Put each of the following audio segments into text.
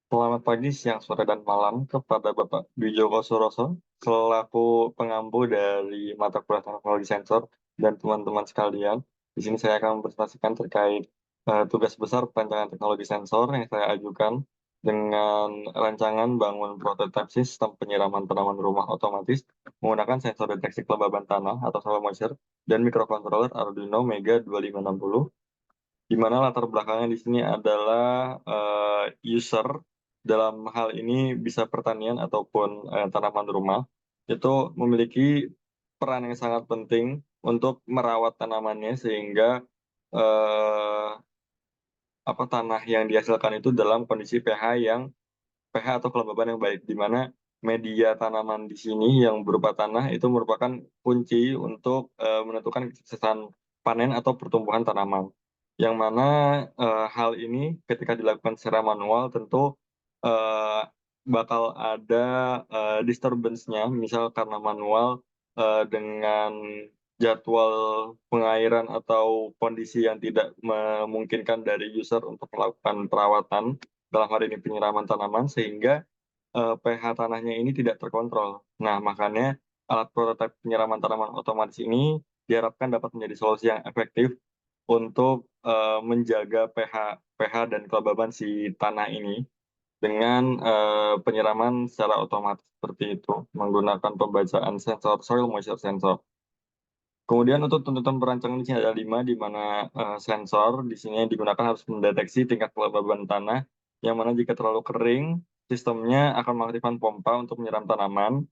Selamat pagi, siang, sore, dan malam kepada Bapak Dwi Joko Suroso, selaku pengampu dari mata kuliah teknologi sensor dan teman-teman sekalian. Di sini saya akan mempresentasikan terkait tugas besar perancangan teknologi sensor yang saya ajukan dengan rancangan bangun prototipe sistem penyiraman tanaman rumah otomatis menggunakan sensor deteksi kelembaban tanah atau soil moisture dan microcontroller Arduino Mega 2560, di mana latar belakangnya di sini adalah user dalam hal ini bisa pertanian ataupun tanaman rumah itu memiliki peran yang sangat penting untuk merawat tanamannya sehingga eh, tanah yang dihasilkan itu dalam kondisi pH atau kelembaban yang baik, di mana media tanaman di sini yang berupa tanah itu merupakan kunci untuk menentukan kesuksesan panen atau pertumbuhan tanaman. Yang mana hal ini ketika dilakukan secara manual tentu eh, bakal ada disturbance-nya, misal karena manual dengan jadwal pengairan atau kondisi yang tidak memungkinkan dari user untuk melakukan perawatan, dalam hal ini penyiraman tanaman, sehingga pH tanahnya ini tidak terkontrol. Nah, makanya alat prototipe penyiraman tanaman otomatis ini diharapkan dapat menjadi solusi yang efektif untuk menjaga pH dan kelembaban si tanah ini dengan penyiraman secara otomatis seperti itu, menggunakan pembacaan sensor soil moisture sensor. Kemudian untuk tuntutan perancangan di sini ada 5, di mana sensor di sini yang digunakan harus mendeteksi tingkat kelembaban tanah, yang mana jika terlalu kering, sistemnya akan mengaktifkan pompa untuk menyiram tanaman,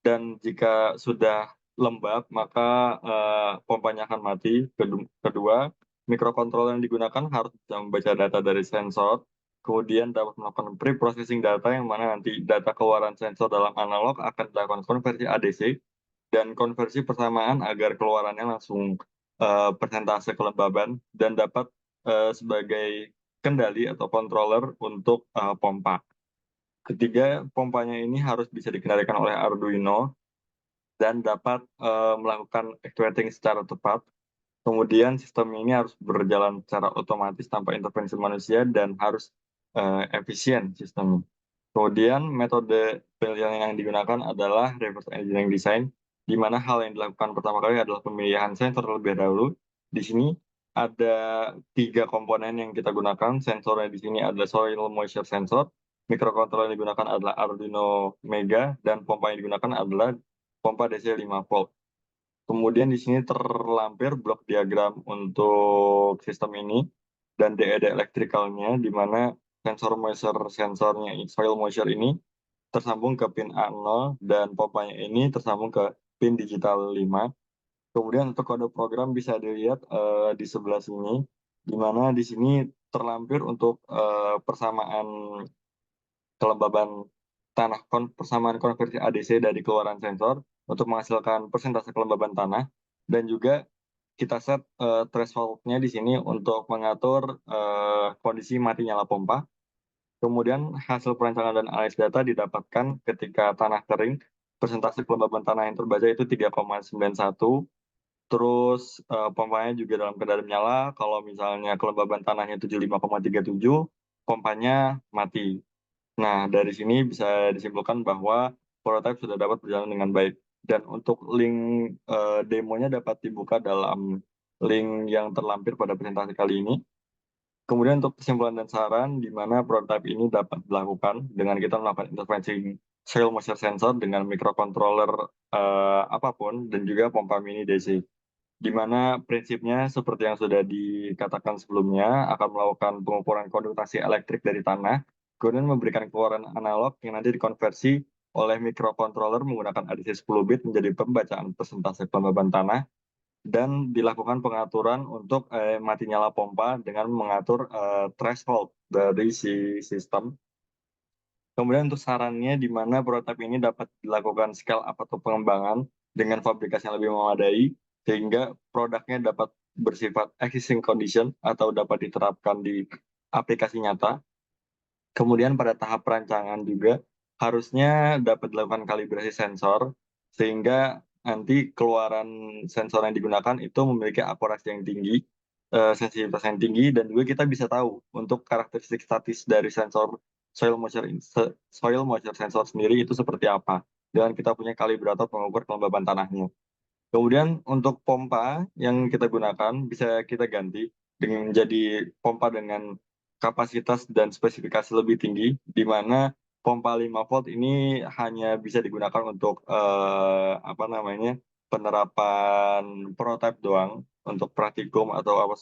dan jika sudah lembab, maka pompanya akan mati. Kedua, mikrokontroller yang digunakan harus bisa membaca data dari sensor, kemudian dapat melakukan pre-processing data, yang mana nanti data keluaran sensor dalam analog akan dilakukan konversi ADC dan konversi persamaan agar keluarannya langsung persentase kelembaban dan dapat sebagai kendali atau controller untuk pompa. Ketiga, pompanya ini harus bisa dikendalikan oleh Arduino dan dapat melakukan actuating secara tepat. Kemudian sistem ini harus berjalan secara otomatis tanpa intervensi manusia dan harus efisien sistemnya. Kemudian metode penelitian yang digunakan adalah reverse engineering design, di mana hal yang dilakukan pertama kali adalah pemilihan sensor terlebih dahulu. Di sini ada 3 komponen yang kita gunakan. Sensornya di sini adalah soil moisture sensor, mikrokontroller yang digunakan adalah Arduino Mega, dan pompa yang digunakan adalah pompa DC 5 volt. Kemudian di sini terlampir blok diagram untuk sistem ini dan DED elektrikalnya, di mana sensor moisture sensornya soil moisture ini tersambung ke pin A0 dan pompanya ini tersambung ke pin digital 5. Kemudian untuk kode program bisa dilihat di sebelah sini, di mana di sini terlampir untuk persamaan kelembaban tanah, persamaan konversi ADC dari keluaran sensor untuk menghasilkan persentase kelembaban tanah, dan juga kita set threshold-nya di sini untuk mengatur kondisi mati nyala pompa. Kemudian hasil perancangan dan analis data didapatkan ketika tanah kering, persentase kelembaban tanah yang terbaca itu 3,91, terus pompanya juga dalam keadaan menyala. Kalau misalnya kelembaban tanahnya 75,37, pompanya mati. Nah, dari sini bisa disimpulkan bahwa prototipe sudah dapat berjalan dengan baik. Dan untuk link demonya dapat dibuka dalam link yang terlampir pada presentasi kali ini. Kemudian untuk kesimpulan dan saran, di mana prototipe ini dapat dilakukan dengan kita melakukan intervensi soil moisture sensor dengan microcontroller apapun dan juga pompa mini DC. Di mana prinsipnya seperti yang sudah dikatakan sebelumnya, akan melakukan pengukuran konduktasi elektrik dari tanah, kemudian memberikan keluaran analog yang nanti dikonversi oleh microcontroller menggunakan ADC 10 bit menjadi pembacaan persentase kelembaban tanah, dan dilakukan pengaturan untuk mati nyala pompa dengan mengatur threshold dari si sistem. Kemudian untuk sarannya, di mana prototipe ini dapat dilakukan scale up atau pengembangan dengan fabrikasi yang lebih memadai, sehingga produknya dapat bersifat existing condition atau dapat diterapkan di aplikasi nyata. Kemudian pada tahap perancangan juga harusnya dapat dilakukan kalibrasi sensor, sehingga nanti keluaran sensor yang digunakan itu memiliki akurasi yang tinggi, sensitivitas yang tinggi, dan juga kita bisa tahu untuk karakteristik statis dari sensor soil moisture sensor sendiri itu seperti apa, dan kita punya kalibrator pengukur kelembaban tanahnya. Kemudian untuk pompa yang kita gunakan bisa kita ganti dengan jadi pompa dengan kapasitas dan spesifikasi lebih tinggi, di mana pompa 5 volt ini hanya bisa digunakan untuk apa namanya, penerapan prototipe doang, untuk praktikum atau apa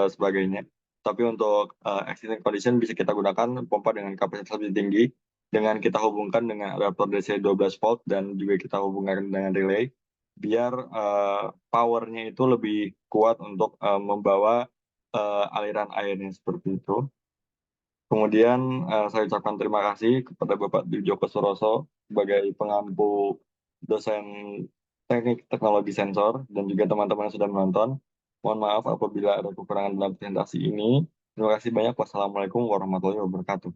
sebagainya. Tapi untuk existing condition bisa kita gunakan pompa dengan kapasitas lebih tinggi, dengan kita hubungkan dengan adaptor DC 12 volt dan juga kita hubungkan dengan relay, biar powernya itu lebih kuat untuk membawa aliran airnya seperti itu. Kemudian saya ucapkan terima kasih kepada Bapak Joko Suroso sebagai pengampu dosen teknik teknologi sensor dan juga teman-teman yang sudah menonton. Mohon maaf apabila ada kekurangan dalam presentasi ini. Terima kasih banyak. Wassalamualaikum warahmatullahi wabarakatuh.